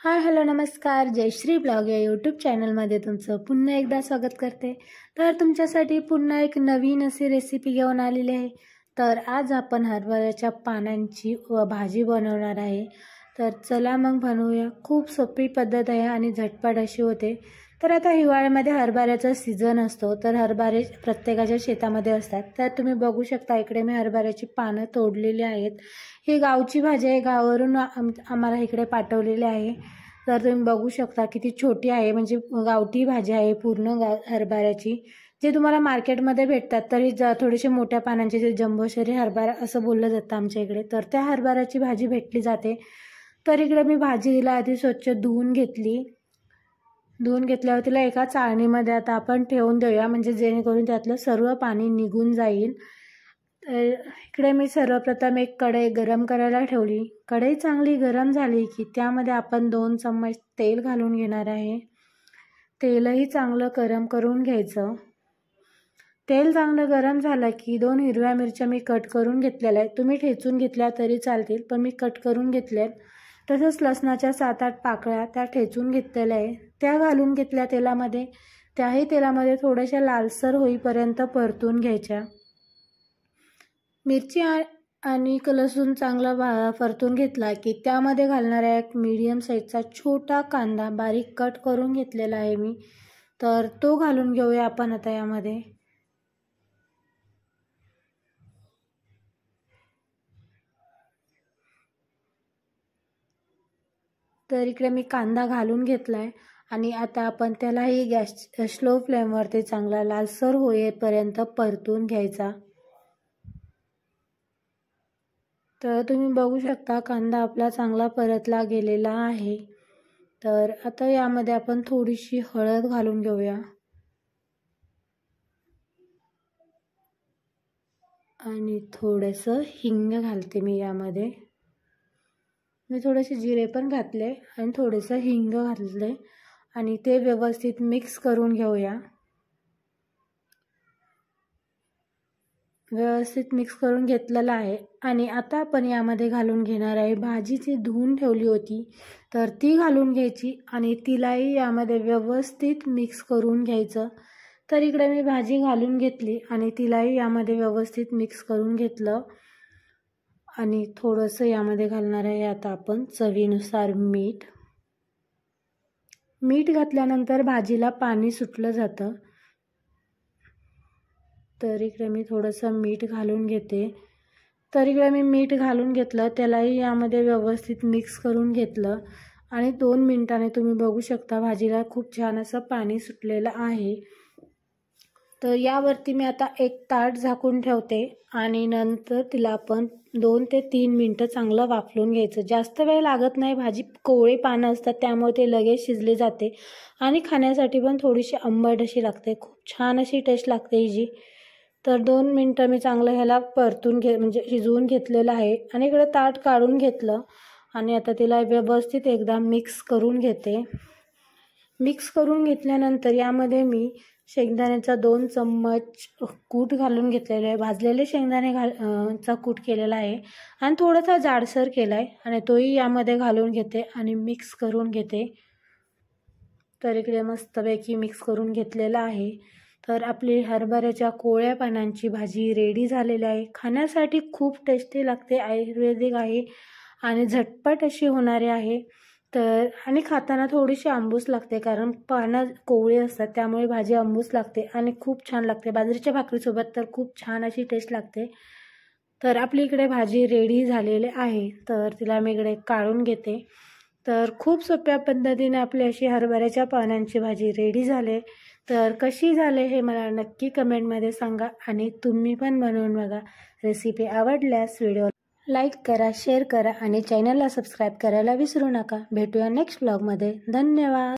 Hi hello नमस्कार, Jayashree blog या YouTube चॅनलमध्ये तुमचं पुन्हा एकदा स्वागत करते। तर तुमच्यासाठी पुन्हा एक नवीन अशी रेसिपी घेऊन आलेली आहे। तर आज आपण हरभऱ्याच्या पानांची भाजी बनवणार आहे। तर चला मग बनवूया। खूप सोपी पद्धत आहे आणि झटपट अशी होते। तर आता हिवाळ्यामध्ये हरभऱ्याचा सीझन असतो, तर हरभरे प्रत्येकाच्या शेतामध्ये असतात। तर तुम्ही बघू शकता इकडे मी हरभऱ्याची पानं तोडलेली आहेत। ही गावची भाजी आहे, गावावरून आम्हाला इकडे पाठवलेली आहे। तर तुम्ही बघू शकता किती छोटी आहे, म्हणजे गावठी भाजी आहे पूर्ण हरभऱ्याची, जे तुम्हाला मार्केटमध्ये भेटतात। तरी थोडेसे मोठ्या पानांचे जे जंबोशरी हरभरा असं बोललं जातं आमच्या इकडे, तर त्या हरभऱ्याची भाजी भेटली जाते। तर इकडे मी भाजीला आधी स्वच्छ धुवून घेतली। धुवून घेतल्यावर तिला एका चाळणीमध्ये आता आपण ठेवून देऊया, म्हणजे जेणेकरून त्यातलं सर्व पाणी निघून जाईल। तर इकडे मी सर्वप्रथम एक कढई गरम करायला ठेवली। कढई चांगली गरम झाली की त्यामध्ये आपण 2 चम्मच तेल घालून घेणार आहे। तेलही चांगलं गरम करून घ्यायचं। तेल चांगलं गरम झालं की 2 हिरव्या मिरच्या मी कट करून घेतलेल्या आहेत। तुम्ही ठेचून घेतल्या तरी चालतील, पण मी कट करून घेतल्यात। तसंच लसणाच्या 7-8 पाकळ्या त्या ठेचून घेतलेल्या आहे, त्या घालून घेतल्या तेलामध्ये। त्याही तेलामध्ये थोड्याशा लालसर होईपर्यंत परतून घ्यायच्या। मिरची आणि लसूण चांगला परतून घेतला की त्यामध्ये घालणार आहे एक मीडियम साईजचा छोटा कांदा बारीक कट करून घेतलेला आहे मी। तर तो घालून घेऊया आपण आता यामध्ये। तर इकडे मी कांदा घालून घेतलाय आणि आता आपण त्यालाही गॅस स्लो फ्लेमवरती चांगला लालसर होईपर्यंत परतून घ्यायचा। तर तुम्ही बघू शकता कांदा आपला चांगला परतला गेलेला आहे। तर आता यामध्ये आपण थोडीशी हळद घालून घेऊया आणि थोडंसं हिंग घालते मी यामध्ये। मी थोडेसे जिरे पण घातले आणि थोडंसं हिंग घातले आणि ते व्यवस्थित मिक्स करून घेऊया। व्यवस्थित मिक्स करून घेतलेला आहे आणि आता आपण यामध्ये घालून घेणार आहे भाजी जी धुवून ठेवली होती, तर ती घालून घ्यायची आणि तिलाही यामध्ये व्यवस्थित मिक्स करून घ्यायचं। तर इकडे मी भाजी घालून घेतली आणि तिलाही यामध्ये व्यवस्थित मिक्स करून घेतलं आणि थोडंसं यामध्ये घालणार आहे आता आपण चवीनुसार मीठ। मीठ घातल्यानंतर भाजीला पाणी सुटलं जातं। तर इकडे मी थोडंसं मीठ घालून घेते। तर इकडे मी मीठ घालून घेतलं, त्यालाही यामध्ये व्यवस्थित मिक्स करून घेतलं आणि 2 मिनिटांनी तुम्ही बघू शकता भाजीला खूप छान असं पाणी सुटलेलं आहे। तर यावरती मी आता एक ताट झाकून ठेवते आणि नंतर तिला आपण 2 ते 3 मिनिटं चांगलं वाफलून घ्यायचं। जास्त वेळ लागत नाही, भाजी कोवळी पानं असतात त्यामुळे ते लगेच शिजले जाते आणि खाण्यासाठी पण थोडीशी आंबट अशी लागते, खूप छान अशी टेस्ट लागते हिची। तर 2 मिनिटं मी चांगलं ह्याला परतून म्हणजे शिजवून घेतलेलं आहे आणि इकडे ताट काढून घेतलं आणि आता तिला व्यवस्थित एकदा मिक्स करून घेते। मिक्स करून घेतल्यानंतर यामध्ये मी शेंगदाण्याचा 2 चम्मच कूट घालून घेतलेला आहे। भाजलेले शेंगदाणे चा कूट केलेला आहे आणि थोडासा जाडसर केला आहे आणि तोही यामध्ये घालून घेते आणि मिक्स करून घेते। तर इकडे मस्तपैकी मिक्स करून घेतलेला आहे। तर आपली हरभऱ्याच्या कोवळ्या पानांची भाजी रेडी झालेली आहे। खाण्यासाठी खूप टेस्टी लागते, आयुर्वेदिक आहे आणि झटपट अशी होणारी आहे। तर आणि खाताना थोडीशी आंबूस लागते, कारण पानं कोवळी असतात त्यामुळे भाजी आंबूस लागते आणि खूप छान लागते। बाजरीच्या भाकरीसोबत तर खूप छान अशी टेस्ट लागते। तर आपली इकडे भाजी रेडी झालेली आहे, तर तिला मी इकडे काढून घेते। तर खूप सोप्या पद्धतीने आपली अशी हरभऱ्याच्या पानांची भाजी रेडी झाली। तर कशी झाले हे मला नक्की कमेंटमध्ये सांगा आणि तुम्ही पण बनवून बघा। रेसिपी आवडल्यास व्हिडिओ लाईक करा, शेअर करा आणि चॅनलला सबस्क्राईब करायला विसरू नका। भेटूया नेक्स्ट ब्लॉगमध्ये। धन्यवाद।